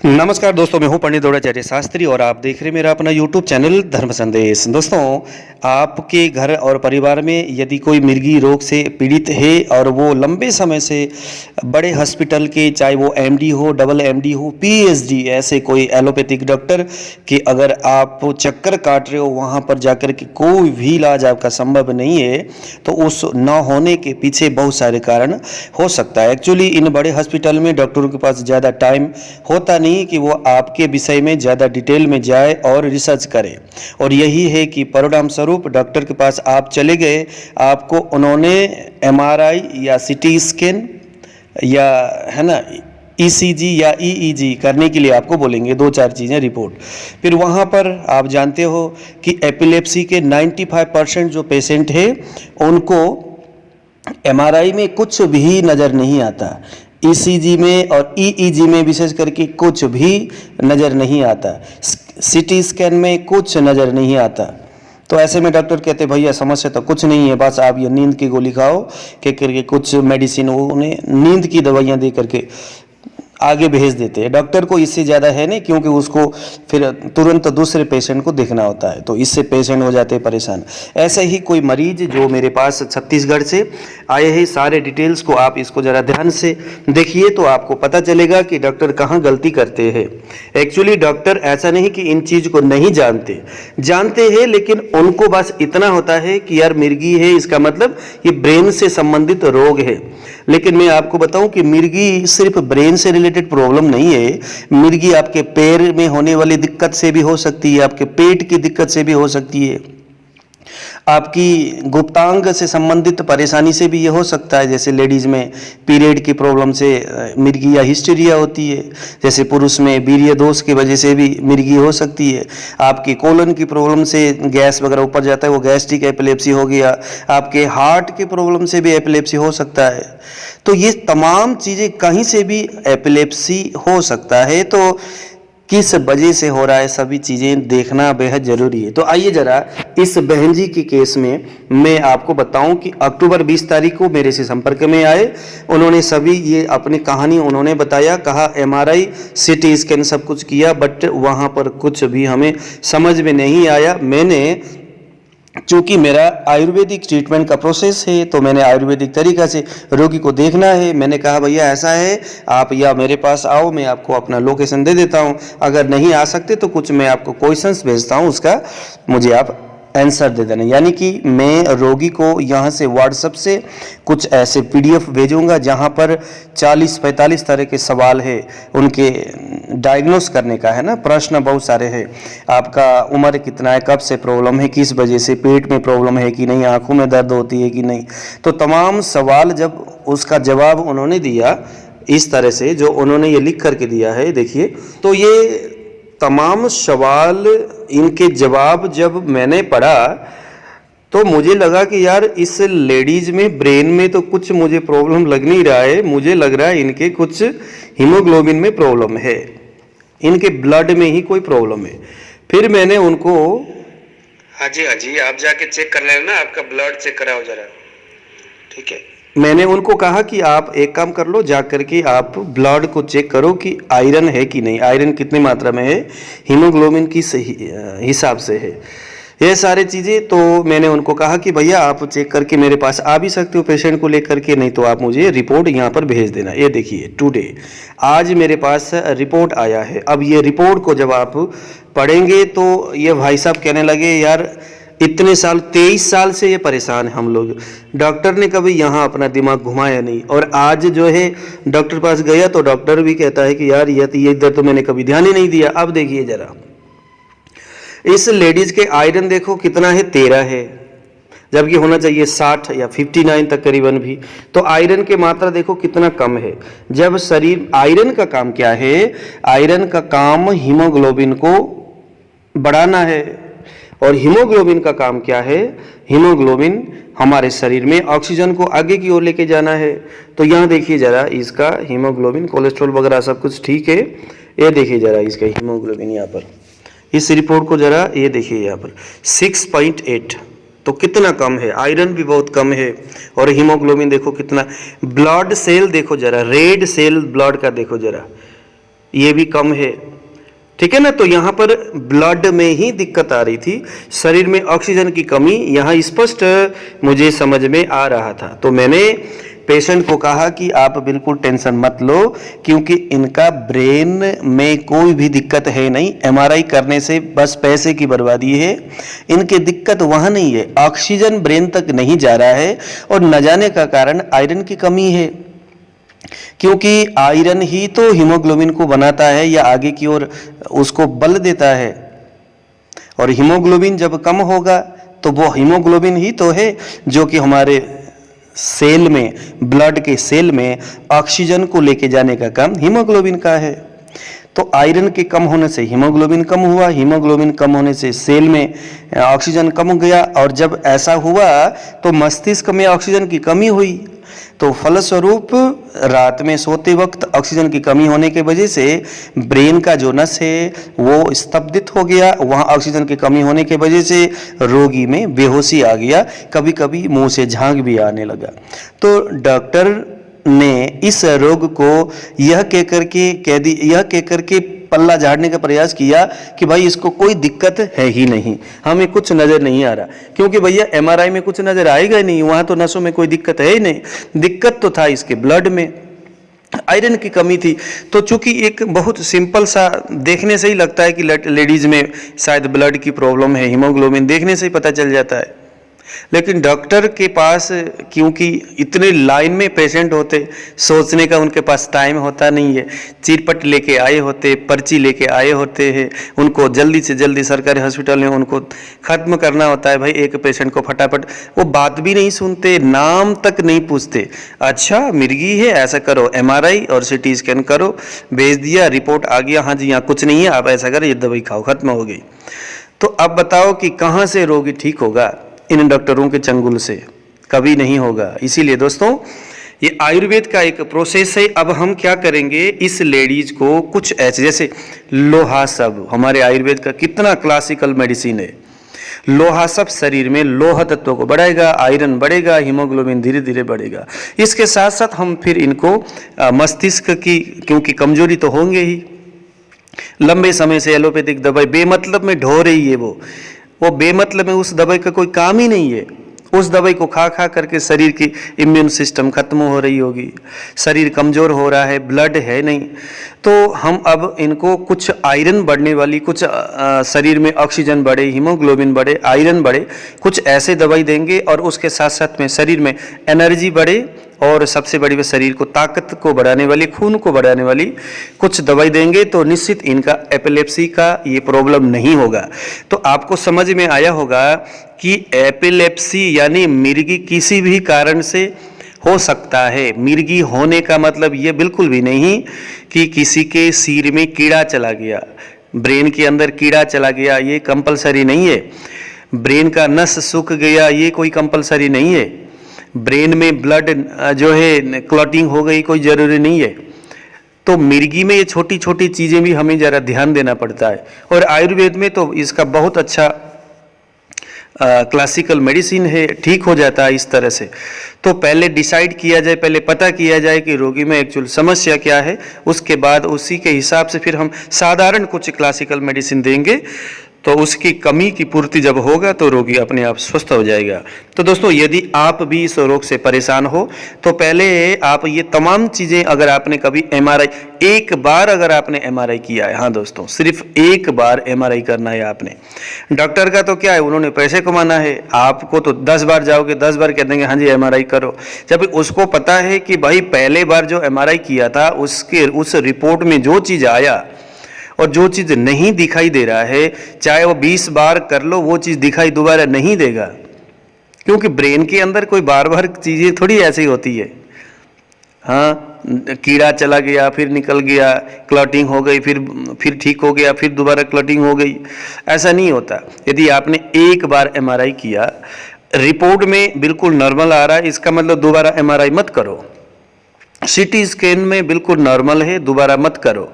नमस्कार दोस्तों, मैं हूं पंडित द्रोणाचार्य शास्त्री और आप देख रहे हैं मेरा अपना यूट्यूब चैनल धर्म संदेश। दोस्तों, आपके घर और परिवार में यदि कोई मिर्गी रोग से पीड़ित है और वो लंबे समय से बड़े हॉस्पिटल के, चाहे वो एमडी हो, डबल एमडी हो, पीएचडी, ऐसे कोई एलोपैथिक डॉक्टर के अगर आप चक्कर काट रहे हो, वहाँ पर जाकर के कोई भी इलाज आपका संभव नहीं है, तो उस न होने के पीछे बहुत सारे कारण हो सकता है। एक्चुअली इन बड़े हॉस्पिटल में डॉक्टरों के पास ज़्यादा टाइम होता नहीं कि वो आपके विषय में ज़्यादा डिटेल में जाए और रिसर्च करे, और यही है कि परिणाम स्वरूप डॉक्टर के पास आप चले गए, आपको उन्होंने एमआरआई या सीटी स्कैन या है ना ईसीजी या ईईजी करने के लिए आपको बोलेंगे, 2-4 चीज़ें रिपोर्ट। फिर वहाँ पर आप जानते हो कि एपिलेप्सी के 95% जो पेशेंट है उनको एमआरआई में कुछ भी नज़र नहीं आता, ईसीजी में और ईईजी में विशेष करके कुछ भी नज़र नहीं आता, सीटी स्कैन में कुछ नज़र नहीं आता। तो ऐसे में डॉक्टर कहते भैया समस्या तो कुछ नहीं है, बस आप ये नींद की गोली खाओ, कह करके कुछ मेडिसिन उन्हें नींद की दवाइयाँ दे करके आगे भेज देते हैं। डॉक्टर को इससे ज़्यादा है नहीं, क्योंकि उसको फिर तुरंत दूसरे पेशेंट को देखना होता है, तो इससे पेशेंट हो जाते हैं परेशान। ऐसे ही कोई मरीज जो मेरे पास छत्तीसगढ़ से आए हैं, सारे डिटेल्स को आप इसको ज़रा ध्यान से देखिए तो आपको पता चलेगा कि डॉक्टर कहाँ गलती करते हैं। एक्चुअली डॉक्टर ऐसा नहीं कि इन चीज़ को नहीं जानते हैं, लेकिन उनको बस इतना होता है कि यार मिर्गी है, इसका मतलब ये ब्रेन से संबंधित रोग है। लेकिन मैं आपको बताऊं कि मिर्गी सिर्फ ब्रेन से रिलेटेड प्रॉब्लम नहीं है, मिर्गी आपके पैर में होने वाली दिक्कत से भी हो सकती है, आपके पेट की दिक्कत से भी हो सकती है, आपकी गुप्तांग से संबंधित परेशानी से भी ये हो सकता है। जैसे लेडीज़ में पीरियड की प्रॉब्लम से मिर्गी या हिस्टीरिया होती है, जैसे पुरुष में वीर्य दोष की वजह से भी मिर्गी हो सकती है, आपकी कोलन की प्रॉब्लम से गैस वगैरह ऊपर जाता है, वो गैस्ट्रिक एपिलेप्सी हो गया, आपके हार्ट की प्रॉब्लम से भी एपिलेप्सी हो सकता है। तो ये तमाम चीज़ें कहीं से भी एपिलेप्सी हो सकता है, तो किस वजह से हो रहा है सभी चीज़ें देखना बेहद ज़रूरी है। तो आइए ज़रा इस बहन जी के केस में मैं आपको बताऊं कि अक्टूबर 20 तारीख को मेरे से संपर्क में आए, उन्होंने सभी ये अपनी कहानी उन्होंने बताया, कहा एमआरआई सीटी स्कैन सब कुछ किया, बट वहाँ पर कुछ भी हमें समझ में नहीं आया। मैंने चूँकि मेरा आयुर्वेदिक ट्रीटमेंट का प्रोसेस है, तो मैंने आयुर्वेदिक तरीक़ा से रोगी को देखना है। मैंने कहा भैया ऐसा है, आप या मेरे पास आओ, मैं आपको अपना लोकेशन दे देता हूँ, अगर नहीं आ सकते तो कुछ मैं आपको क्वेश्चंस भेजता हूँ, उसका मुझे आप आंसर दे देना। यानी कि मैं रोगी को यहाँ से व्हाट्सएप से कुछ ऐसे पीडीएफ भेजूँगा जहाँ पर 40-45 तरह के सवाल है, उनके डायग्नोस करने का है ना, प्रश्न बहुत सारे हैं। आपका उम्र कितना है, कब से प्रॉब्लम है, किस वजह से, पेट में प्रॉब्लम है कि नहीं, आँखों में दर्द होती है कि नहीं, तो तमाम सवाल जब उसका जवाब उन्होंने दिया इस तरह से, जो उन्होंने ये लिख करके दिया है देखिए, तो ये तमाम सवाल इनके जवाब जब मैंने पढ़ा तो मुझे लगा कि यार इस लेडीज़ में ब्रेन में तो कुछ मुझे प्रॉब्लम लग नहीं रहा है, मुझे लग रहा है इनके कुछ हीमोग्लोबिन में प्रॉब्लम है, इनके ब्लड में ही कोई प्रॉब्लम है। फिर मैंने उनको हाँ जी आप जाके चेक कर लेना, आपका ब्लड चेक कराओ जरा, ठीक है। मैंने उनको कहा कि आप एक काम कर लो, जा करके आप ब्लड को चेक करो कि आयरन है कि नहीं, आयरन कितनी मात्रा में है, हीमोग्लोबिन किस हिसाब से है, ये सारी चीज़ें। तो मैंने उनको कहा कि भैया आप चेक करके मेरे पास आ भी सकते हो पेशेंट को लेकर के, नहीं तो आप मुझे रिपोर्ट यहाँ पर भेज देना। ये देखिए टुडे आज मेरे पास रिपोर्ट आया है। अब ये रिपोर्ट को जब आप पढ़ेंगे तो ये भाई साहब कहने लगे यार इतने साल 23 साल से ये परेशान है हम लोग, डॉक्टर ने कभी यहाँ अपना दिमाग घुमाया नहीं, और आज जो है डॉक्टर पास गया तो डॉक्टर भी कहता है कि यार ये इधर तो मैंने कभी ध्यान ही नहीं दिया। अब देखिए जरा इस लेडीज़ के आयरन देखो कितना है, 13 है, जबकि होना चाहिए 60 या 59 तक करीबन भी। तो आयरन की मात्रा देखो कितना कम है। जब शरीर, आयरन का काम क्या है, आयरन का काम हीमोग्लोबिन को बढ़ाना है, और हीमोग्लोबिन का काम क्या है, हीमोग्लोबिन हमारे शरीर में ऑक्सीजन को आगे की ओर लेके जाना है। तो यहाँ देखिए जरा इसका हीमोग्लोबिन, कोलेस्ट्रॉल वगैरह सब कुछ ठीक है। ये देखिए जरा इसका हीमोग्लोबिन, यहाँ पर इस रिपोर्ट को जरा ये देखिए यहाँ पर 6.8, तो कितना कम है, आयरन भी बहुत कम है, और हीमोग्लोबिन देखो कितना। ब्लड सेल देखो जरा, रेड सेल ब्लड का देखो जरा, ये भी कम है, ठीक है ना। तो यहाँ पर ब्लड में ही दिक्कत आ रही थी, शरीर में ऑक्सीजन की कमी यहाँ स्पष्ट मुझे समझ में आ रहा था। तो मैंने पेशेंट को कहा कि आप बिल्कुल टेंशन मत लो, क्योंकि इनका ब्रेन में कोई भी दिक्कत है नहीं, एमआरआई करने से बस पैसे की बर्बादी है। इनकी दिक्कत वहाँ नहीं है, ऑक्सीजन ब्रेन तक नहीं जा रहा है, और न जाने का कारण आयरन की कमी है, क्योंकि आयरन ही तो हीमोग्लोबिन को बनाता है या आगे की ओर उसको बल देता है। और हीमोग्लोबिन जब कम होगा तो वो हीमोग्लोबिन ही तो है जो कि हमारे सेल में, ब्लड के सेल में ऑक्सीजन को लेके जाने का काम हीमोग्लोबिन का है। तो आयरन के कम होने से हीमोग्लोबिन कम हुआ, हीमोग्लोबिन कम होने से सेल में ऑक्सीजन कम हो गया, और जब ऐसा हुआ तो मस्तिष्क में ऑक्सीजन की कमी हुई। तो फलस्वरूप रात में सोते वक्त ऑक्सीजन की कमी होने की वजह से ब्रेन का जो नस है वो स्तब्धित हो गया। वहाँ ऑक्सीजन की कमी होने की वजह से रोगी में बेहोशी आ गया, कभी कभी मुंह से झाग भी आने लगा। तो डॉक्टर ने इस रोग को यह कहकर के पल्ला झाड़ने का प्रयास किया कि भाई इसको कोई दिक्कत है ही नहीं, हमें कुछ नजर नहीं आ रहा, क्योंकि भैया एमआरआई में कुछ नजर आएगा ही नहीं, वहां तो नसों में कोई दिक्कत है ही नहीं। दिक्कत तो था इसके ब्लड में, आयरन की कमी थी। तो चूंकि एक बहुत सिंपल सा, देखने से ही लगता है कि लेडीज में शायद ब्लड की प्रॉब्लम है, हीमोग्लोबिन देखने से ही पता चल जाता है। लेकिन डॉक्टर के पास क्योंकि इतने लाइन में पेशेंट होते, सोचने का उनके पास टाइम होता नहीं है, चिरपट लेके आए होते, पर्ची लेके आए होते हैं, उनको जल्दी से जल्दी सरकारी हॉस्पिटल में उनको ख़त्म करना होता है भाई एक पेशेंट को फटाफट। वो बात भी नहीं सुनते, नाम तक नहीं पूछते, अच्छा मिर्गी है ऐसा करो, एमआरआई और सीटी स्कैन करो, भेज दिया, रिपोर्ट आ गया, हाँ जी यहाँ कुछ नहीं है, आप ऐसा करो, ये दवाई खाओ, खत्म हो गई। तो अब बताओ कि कहाँ से रोगी ठीक होगा? इन डॉक्टरों के चंगुल से कभी नहीं होगा। इसीलिए दोस्तों ये आयुर्वेद का एक प्रोसेस है। अब हम क्या करेंगे, इस लेडीज को कुछ ऐसे, जैसे लोहा सब हमारे आयुर्वेद का कितना क्लासिकल मेडिसिन है, लोहा सब शरीर में लोहा तत्व को बढ़ाएगा, आयरन बढ़ेगा, हीमोग्लोबिन धीरे धीरे बढ़ेगा। इसके साथ साथ हम फिर इनको मस्तिष्क की, क्योंकि कमजोरी तो होंगे ही, लंबे समय से एलोपैथिक दवाई बेमतलब में ढो रही है, वो बेमतलब में उस दवाई का कोई काम ही नहीं है। उस दवाई को खा खा करके शरीर की इम्यून सिस्टम खत्म हो रही होगी, शरीर कमज़ोर हो रहा है, ब्लड है नहीं। तो हम अब इनको कुछ आयरन बढ़ने वाली, कुछ शरीर में ऑक्सीजन बढ़े, हीमोग्लोबिन बढ़े, आयरन बढ़े, कुछ ऐसे दवाई देंगे, और उसके साथ साथ में शरीर में एनर्जी बढ़े, और सबसे बड़ी बात शरीर को ताकत को बढ़ाने वाली, खून को बढ़ाने वाली कुछ दवाई देंगे। तो निश्चित इनका एपिलेप्सी का ये प्रॉब्लम नहीं होगा। तो आपको समझ में आया होगा कि एपिलेप्सी यानी मिर्गी किसी भी कारण से हो सकता है। मिर्गी होने का मतलब ये बिल्कुल भी नहीं कि किसी के सिर में कीड़ा चला गया, ब्रेन के अंदर कीड़ा चला गया, ये कंपलसरी नहीं है। ब्रेन का नस सूख गया, ये कोई कंपलसरी नहीं है। ब्रेन में ब्लड जो है क्लॉटिंग हो गई, कोई ज़रूरी नहीं है। तो मिर्गी में ये छोटी छोटी चीज़ें भी हमें ज़रा ध्यान देना पड़ता है, और आयुर्वेद में तो इसका बहुत अच्छा क्लासिकल मेडिसिन है, ठीक हो जाता है इस तरह से। तो पहले डिसाइड किया जाए, पहले पता किया जाए कि रोगी में एक्चुअल समस्या क्या है, उसके बाद उसी के हिसाब से फिर हम साधारण कुछ क्लासिकल मेडिसिन देंगे। तो उसकी कमी की पूर्ति जब होगा तो रोगी अपने आप स्वस्थ हो जाएगा। तो दोस्तों यदि आप भी इस रोग से परेशान हो तो पहले आप ये तमाम चीज़ें, अगर आपने कभी एमआरआई, एक बार अगर आपने एमआरआई किया है, हाँ दोस्तों सिर्फ एक बार एमआरआई करना है आपने। डॉक्टर का तो क्या है, उन्होंने पैसे कमाना है, आपको तो 10 बार जाओगे 10 बार कह देंगे हाँ जी एमआरआई करो। जब उसको पता है कि भाई पहले बार जो एमआरआई किया था उसके उस रिपोर्ट में जो चीज़ आया और जो चीज़ नहीं दिखाई दे रहा है, चाहे वो 20 बार कर लो, वो चीज़ दिखाई दोबारा नहीं देगा, क्योंकि ब्रेन के अंदर कोई बार बार चीज़ें थोड़ी ऐसी होती है। हाँ, कीड़ा चला गया फिर निकल गया, क्लॉटिंग हो गई, फिर ठीक हो गया, फिर दोबारा क्लॉटिंग हो गई, ऐसा नहीं होता। यदि आपने एक बार एमआरआई किया, रिपोर्ट में बिल्कुल नॉर्मल आ रहा है, इसका मतलब दोबारा एमआरआई मत करो। सीटी स्कैन में बिल्कुल नॉर्मल है, दोबारा मत करो।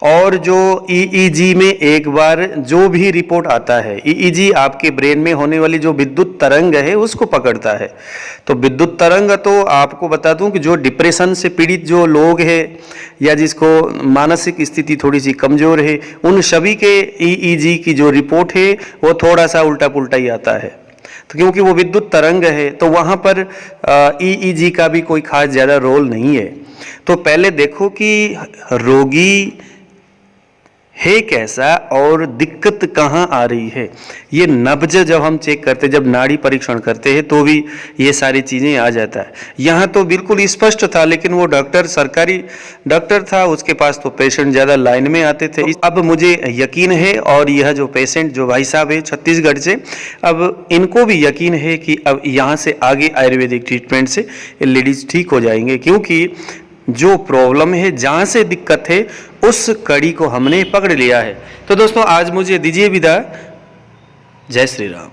और जो ईईजी में एक बार जो भी रिपोर्ट आता है, ईईजी आपके ब्रेन में होने वाली जो विद्युत तरंग है उसको पकड़ता है। तो विद्युत तरंग तो आपको बता दूं कि जो डिप्रेशन से पीड़ित जो लोग हैं या जिसको मानसिक स्थिति थोड़ी सी कमज़ोर है, उन सभी के ईईजी की जो रिपोर्ट है वो थोड़ा सा उल्टा पुल्टा ही आता है। तो क्योंकि वो विद्युत तरंग है तो वहाँ पर ईईजी का भी कोई खास ज़्यादा रोल नहीं है। तो पहले देखो कि रोगी है कैसा और दिक्कत कहाँ आ रही है। ये नब्ज जब हम चेक करते, जब नाड़ी परीक्षण करते हैं तो भी ये सारी चीज़ें आ जाता है। यहाँ तो बिल्कुल स्पष्ट था, लेकिन वो डॉक्टर सरकारी डॉक्टर था, उसके पास तो पेशेंट ज़्यादा लाइन में आते थे। अब मुझे यकीन है, और यह जो पेशेंट जो भाई साहब है छत्तीसगढ़ से, अब इनको भी यकीन है कि अब यहाँ से आगे आयुर्वेदिक ट्रीटमेंट से लेडीज़ ठीक हो जाएंगे, क्योंकि जो प्रॉब्लम है, जहाँ से दिक्कत है, उस कड़ी को हमने पकड़ लिया है। तो दोस्तों आज मुझे दीजिए विदा। जय श्री राम।